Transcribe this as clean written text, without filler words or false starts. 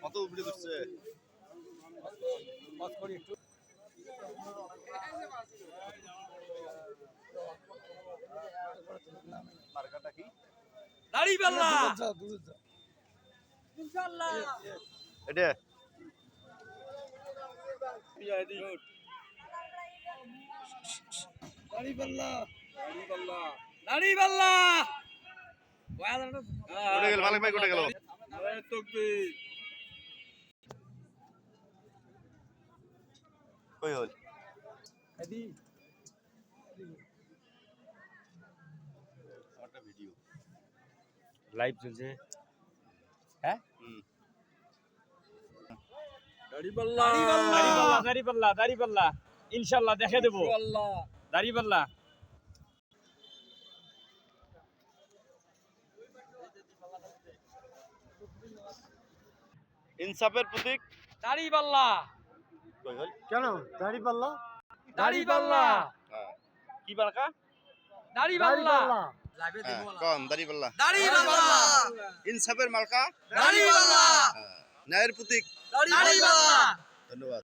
কত উপরে করছে মার্কাটা কি দাড়িপাল্লা ইনশাআল্লাহ এটা দাড়িপাল্লা কোটে গেল মালিক ভাই কোটে গেল কই হল একটা ভিডিও লাইভ চলছে হ্যাঁ দাড়িপাল্লা দাড়িপাল্লা ইনশাআল্লাহ দেখে দেব দাড়িপাল্লা ইনসাফের প্রতীক দাড়িপাল্লা কই হল কেন দাড়িপাল্লা দাড়িপাল্লা কি বালকা দাড়িপাল্লা কম দাড়িপাল্লা দাড়িপাল্লা ইনসাফের মালকা দাড়িপাল্লা ন্যায়ের প্রতীক দাড়িপাল্লা ধন্যবাদ।